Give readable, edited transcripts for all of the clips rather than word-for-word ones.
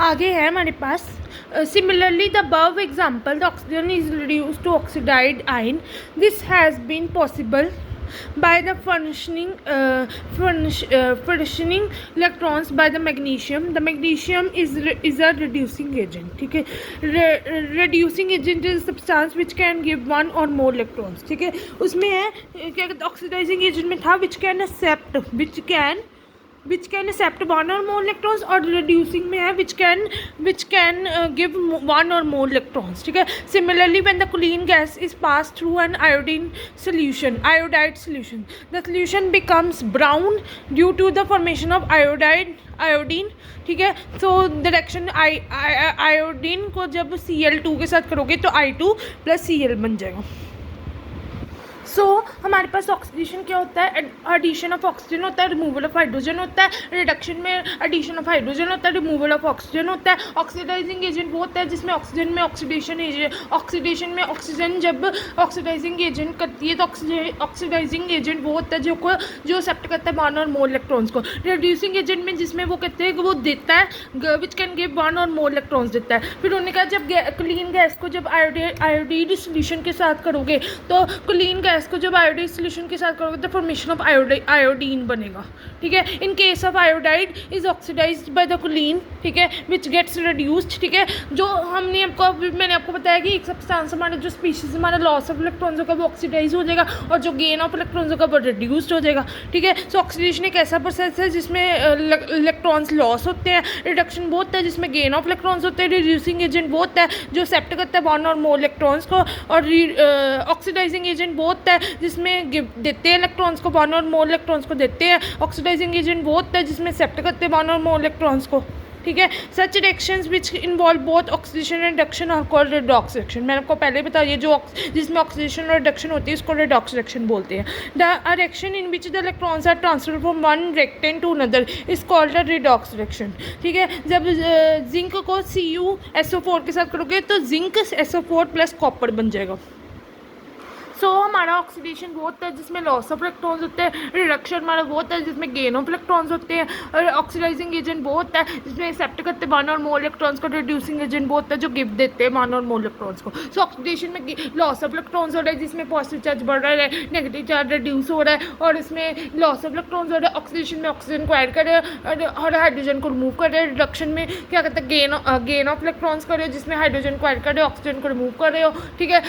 आगे है हमारे पास similarly the above example the oxygen is reduce to oxide ion this has been possible by the furnishing electrons by the magnesium. The magnesium is a reducing agent. ठीक है, reducing agent is substance which can give one or more electrons. ठीक है, उसमें है क्या कहते हैं, oxidising agent में था which can accept one or more electrons, और reducing में है which can give one or more electrons. ठीक है, similarly when the clean gas is passed through an iodide solution, the solution becomes brown due to the formation of iodine. ठीक है, so the reaction iodine को जब Cl2 के साथ करोगे तो I2 + Cl बन जाएगा. हमारे पास ऑक्सीडेशन क्या होता है, एडिशन ऑफ ऑक्सीजन होता है, रिमूवल ऑफ हाइड्रोजन होता है. रिडक्शन में एडिशन ऑफ हाइड्रोजन होता है, रिमूवल ऑफ ऑक्सीजन होता है. ऑक्सीडाइजिंग एजेंट वो होता है जिसमें ऑक्सीजन में ऑक्सीडेशन में ऑक्सीजन जब ऑक्सीडाइजिंग एजेंट करती है तो ऑक्सीडाइजिंग एजेंट वो होता है जो एक्सेप्ट करता है 1 और मोर इलेक्ट्रॉन्स को. रिड्यूसिंग एजेंट में जिसमें वो कहते हैं कि वो देता है विच कैन गिव 1 और मोर इलेक्ट्रॉन्स देता है. फिर उन्होंने कहा जब क्लीन गैस को जब आयोडीन सोल्यूशन के साथ करोगे तो क्लीन गैस को जब आयोडीन सोल्यूशन के साथ करोगे तो फॉर्मेशन ऑफ आयोडीन बनेगा. ठीक है, in case of iodide is oxidized by the clean. ठीक है, विच गेट्स रिड्यूस्ड. ठीक है, जो मैंने आपको बताया कि एक सब्सटेंस हमारा जो स्पीशीज हमारा लॉस ऑफ इलेक्ट्रॉन्स होगा वो ऑक्सीडाइज हो जाएगा और जो गेन ऑफ इलेक्ट्रॉन्स होगा वो रिड्यूस्ड हो जाएगा. ठीक है, सो ऑक्सीडेशन एक ऐसा प्रोसेस है जिसमें इलेक्ट्रॉन्स लॉस होते हैं. रिडक्शन वो होता है जिसमें गेन ऑफ इलेक्ट्रॉन्स होते हैं. रिड्यूसिंग एजेंट वो होता है जो एक्सेप्ट करता है 1 और मोर इलेक्ट्रॉन्स को. और ऑक्सीडाइजिंग एजेंट वो होता है जिसमें देते हैं इलेक्ट्रॉन्स को 1 और मोर इलेक्ट्रॉन्स को देते हैं. ऑक्सीडाइजिंग एजेंट वो होता है जिसमें एक्सेप्ट करते हैं 1 और मोर इलेक्ट्रॉन्स को. ठीक है, such reactions which involve both oxidation and reduction are called redox reaction. मैंने आपको पहले बताया जो जिसमें ऑक्सीडेशन और रिडक्शन होती है उसको रेडॉक्स रिएक्शन बोलते हैं. The reaction in which the electrons are transfer from one reactant to another is called a redox reaction. ठीक है, जब जिंक को CuSO4 के साथ करोगे तो जिंक SO4 + कॉपर बन जाएगा. हमारा ऑक्सीडेशन वो होता है जिसमें लॉस ऑफ इलेक्ट्रॉन्स होते हैं. रिडक्शन हमारा वो होता है जिसमें गेन ऑफ इलेक्ट्रॉन्स होते हैं. और ऑक्सीडाइजिंग एजेंट वो होता है जिसमें एक्सेप्ट करते हैं 1 और मोर इलेक्ट्रॉन्स को. रिड्यूसिंग एजेंट वो होता है जो गिफ्ट देते हैं 1 और मोर इलेक्ट्रॉन्स को. ऑक्सीडेशन में लॉस ऑफ इलेक्ट्रॉन्स हो रहा है जिसमें पॉजिटिव चार्ज बढ़ रहा है, नेगेटिव चार्ज रिड्यूस हो रहा है. और इसमें लॉस ऑफ इलेक्ट्रॉन्स हो रहा है. ऑक्सीडेशन में ऑक्सीजन को ऐड करे और हाइड्रोजन को रिमूव करे. रिडक्शन में क्या कहते हैं गेन ऑफ इलेक्ट्रॉन्स करे जिसमें हाइड्रोजन को ऐड करे ऑक्सीजन को रिमूव कर रहे हो. ठीक है,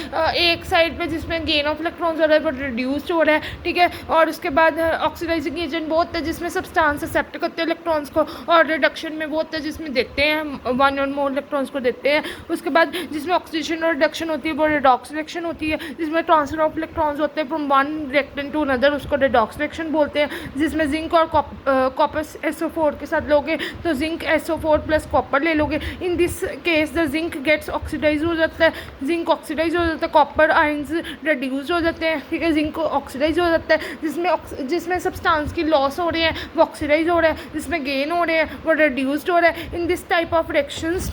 एक साइड पर जिसमें गेन ऑफ इलेक्ट्रॉन्स हो रहा है वो रिड्यूस्ड हो रहा है. ठीक है, और उसके बाद ऑक्सीडाइजिंग एजेंट वो होता है जिसमें सब्सटेंस एक्सेप्ट करते हैं इलेक्ट्रॉन्स को. और रिडक्शन में वो होता है जिसमें देते हैं 1 और मोर इलेक्ट्रॉन्स को देते हैं. उसके बाद जिसमें ऑक्सीडेशन और रिडक्शन होती है वो रेडॉक्स रिएक्शन होती है. जिसमें ट्रांसफर ऑफ इलेक्ट्रॉन्स होते हैं from one reactant to another उसको रेडॉक्स रिएक्शन बोलते हैं. जिसमें जिंक और कॉपर SO4 के साथ लोगे तो जिंक SO4 + कॉपर ले लोगे. In this case the zinc gets oxidize हो जाता है. जिंक ऑक्सीडाइज हो जाता है, कॉपर आयंस रिड्यूस हो जाते हैं. ठीक है, जिंक ऑक्सीडाइज हो जाता है जिसमें सब्सटेंस की लॉस हो रही है वो ऑक्सीडाइज हो रहा है. जिसमें गेन हो रहे हैं वो रिड्यूस्ड हो रहा है. In this type of reactions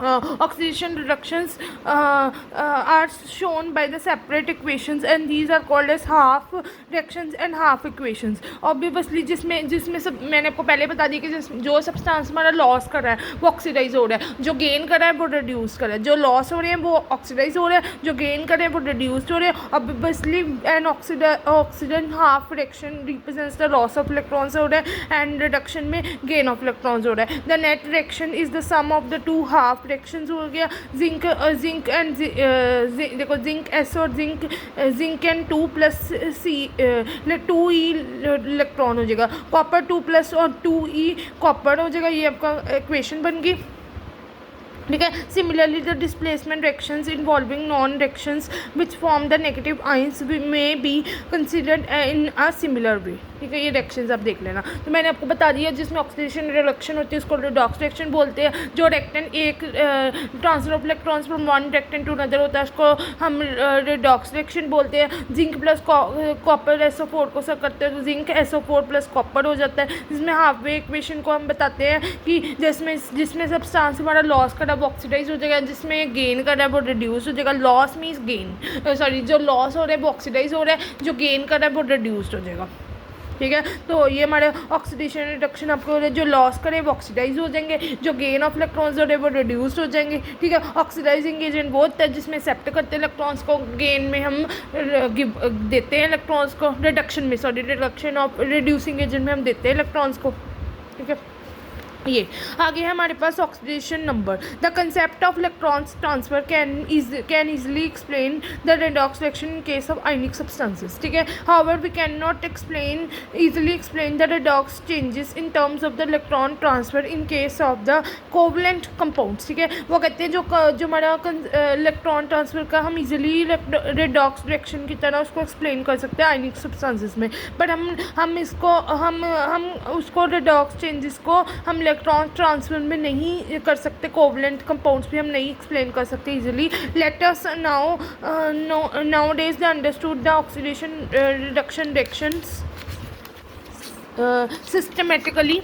oxidation reductions are shown by the separate equations and these are called as half reactions and half equations. Obviously जिसमें सब मैंने आपको पहले बता दिया कि जो सब्सटेंस हमारा लॉस कर रहा है वो ऑक्सीडाइज हो रहा है, जो गेन कर रहा है वो रिड्यूस कर रहा है. जो लॉस हो रहे हैं वो ऑक्सीडाइज हो रहे हैं, जो गेन कर रहे हैं वो रिड्यूस्ड हो रहे हैं. Obviously an oxygen half reaction represents the loss of electrons हो रहा है and reduction में gain of electrons हो रहा है. The net reaction is the sum of the two half reactions हो गया. जिंक एंड देखो जिंक S और zinc and 2 + C 2E electron हो जाएगा. कॉपर 2 + और 2E कॉपर हो जाएगा. ये आपका इक्वेशन बन गई. ठीक है, similarly the displacement reactions involving non reactions which form the negative ions may be considered in a similar way. ठीक है, ये रिएक्शंस आप देख लेना. तो मैंने आपको बता दिया जिसमें ऑक्सीडेशन रिडक्शन होती है उसको रेडॉक्स रिएक्शन बोलते हैं. जो रिएक्टेंट एक transfer of electrons from one reactant to another होता है उसको हम रेडॉक्स रिएक्शन बोलते हैं. जिंक + कॉपर SO4 को सब करते हैं तो जिंक SO4 + कॉपर हो जाता है. जिसमें हाफ वे इक्वेशन को हम बताते हैं कि जिसमें सब्सटेंस हमारा लॉस कर वो ऑक्सीडाइज हो जाएगा, जिसमें गेन कर रहा है वो रिड्यूस हो जाएगा. लॉस मीन्स गेन, सॉरी जो लॉस हो रहा है वो ऑक्सीडाइज हो रहा है, जो गेन कर रहा है वो रिड्यूस्ड हो जाएगा. ठीक है। तो ये हमारे ऑक्सीडेशन रिडक्शन आपको जो लॉस करें वो ऑक्सीडाइज हो जाएंगे, जो गेन ऑफ इलेक्ट्रॉन्स हो रहे वो रिड्यूस हो जाएंगे, ठीक है। ऑक्सीडाइजिंग एजेंट वो होता है जिसमें एक्सेप्ट करते हैं इलेक्ट्रॉन्स को, गेन में हम देते हैं इलेक्ट्रॉन्स को, रिडक्शन ऑफ रिड्यूसिंग एजेंट में हम देते हैं इलेक्ट्रॉन्स को, ठीक है। ये आगे है हमारे पास oxidation number. The concept of electrons transfer can easily explain the redox reaction in case of ionic substances, ठीक है। However we can not easily explain the redox changes in terms of the electron transfer in case of the covalent compounds, ठीक है। वो कहते हैं जो हमारा electron transfer का हम इजीली रेडॉक्स रिएक्शन की तरह उसको एक्सप्लेन कर सकते हैं आयनिक सब्सटेंसेस में, बट हम उसको रेडॉक्स चेंजेस को हम इलेक्ट्रॉन ट्रांसफर में नहीं कर सकते, कोवलेंट कंपाउंड्स भी हम नहीं एक्सप्लेन कर सकते easily. Let us now days the understood the oxidation reduction reactions systematically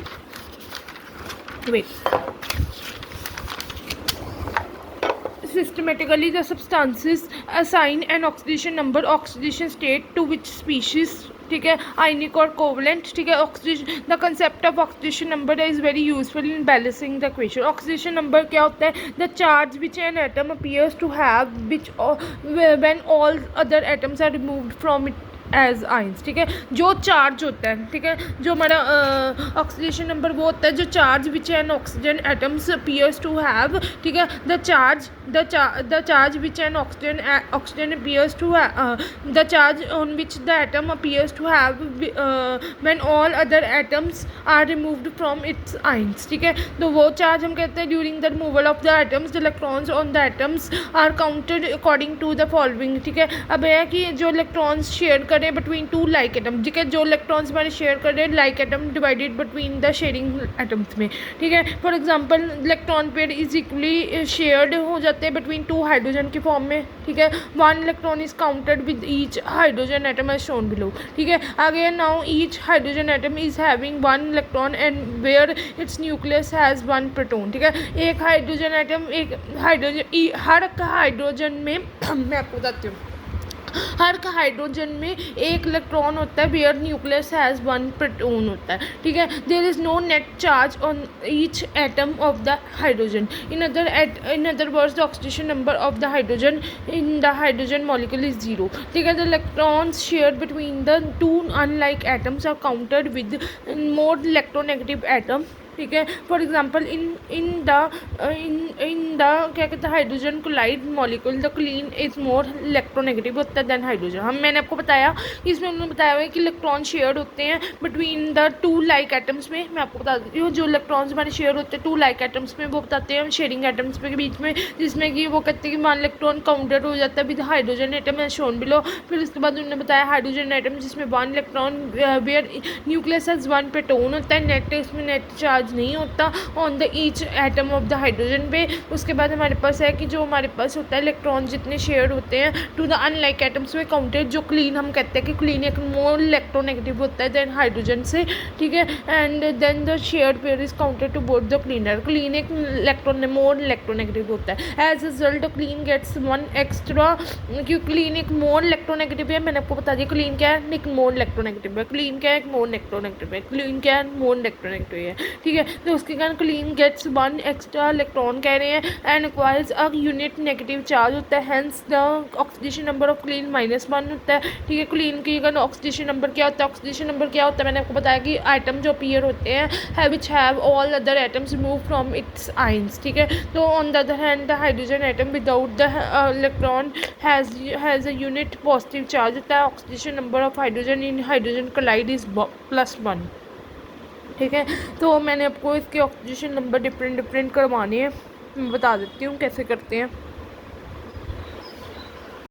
systematically the substances assign an oxidation number, oxidation state to which species, ठीक है, आयनिक और कोवलेंट, ठीक है। Oxidation the concept of oxidation number is very useful in balancing the equation. Oxidation number क्या होता है? The charge which an atom appears to have which when all other atoms are removed from it as ions, ठीक है। जो charge होता है, ठीक है, जो हमारा ऑक्सीडेशन नंबर वो होता है जो charge which an oxygen atoms appears to have, ठीक है। The charge which an oxygen appears to the charge on which the atom appears to have when all other atoms are removed from its ions, ठीक है। तो वो charge हम कहते हैं during the removal of the atoms the electrons on the atoms are counted according to the following, ठीक है। अब यह है कि जो इलेक्ट्रॉन्स शेयर करें बिटवीन टू लाइक एटम, ठीक है, जो इलेक्ट्रॉन्स हमारे शेयर कर रहे हैं like atom divided between the sharing atoms में, ठीक है। For example electron pair is equally shared हो जाते हैं बिटवीन टू हाइड्रोजन के फॉर्म में, ठीक है। One electron is counted with each hydrogen atom as shown below, ठीक है। आगे now each hydrogen atom is having one electron and where it's nucleus has one proton, ठीक है। एक हाइड्रोजन एटम हर हाइड्रोजन में मैं आपको बताती हूँ, हर हाइड्रोजन में एक इलेक्ट्रॉन होता है, where nucleus has one proton होता है, ठीक है। There is no net charge on each atom of the hydrogen. In other words the oxidation number of the hydrogen in the hydrogen molecule is zero, ठीक है। The electrons shared between the two unlike atoms are counted with more electronegative atom, ठीक है। For example in the क्या कहते हैं hydrogen chloride molecule the clean is more electronegative होता है then hydrogen. मैंने आपको बताया इसमें उन्होंने बताया हुआ है कि इलेक्ट्रॉन शेयर होते हैं between the to like atoms में। मैं आपको बता देती हूँ जो इलेक्ट्रॉन्स हमारे शेयर होते हैं टू लाइक एटम्स में वो बताते हैं हम शेयरिंग एटम्स के बीच में, जिसमें कि वो कहते हैं कि वन इलेक्ट्रॉन काउंटेड हो जाता है with hydrogen atom as shown below. फिर उसके बाद उन्होंने बताया हाइड्रोजन एटम जिसमें one electron where nucleus has one proton होता है, नेट इसमें नेट चार्ज नहीं होता on the each atom of the hydrogen पे। उसके बाद हमारे पास है कि जो हमारे पास होता है इलेक्ट्रॉन जितने शेयर होते हैं टू द अनलाइक एटम्स में काउंटेड, जो क्लीन हम कहते हैं कि क्लीन एक मोर इलेक्ट्रोनेगेटिव होता है देन हाइड्रोजन से, ठीक है। And then the shared pair is counted to both the cleaner, clean एक इलेक्ट्रॉन मोर इलेक्ट्रोनेगेटिव होता है। As result clean gets one extra, क्योंकि क्लीन एक मोर इलेक्ट्रोनेगेटिव है। मैंने आपको बता दिया क्लीन क्या है, एक मोर इलेक्ट्रोनेगेटिव है, क्लीन क्या है, एक मोर इलेक्ट्रोनेगेटिव है, क्लीन क्या है, मोर इलेक्ट्रोनेगेटिव है, ठीक है। तो उसके कारण clean gets one extra electron कह रहे हैं and acquires a unit negative charge होता है, hence the oxidation number of clean -1 होता है, ठीक है। क्लीन की अगर ऑक्सीडेशन नंबर क्या होता है, ऑक्सीडेशन नंबर क्या होता है मैंने आपको बताया कि आइटम जो अपीयर होते हैं which have all other atoms remove from its ions, ठीक है। तो on the other hand the hydrogen atom without the electron has a unit positive charge होता है। Oxidation number of hydrogen in hydrogen colloid is +1, ठीक है। तो मैंने आपको इसके ऑक्सीडेशन नंबर डिफरेंट करवाने हैं, मैं बता देती हूँ कैसे करते हैं।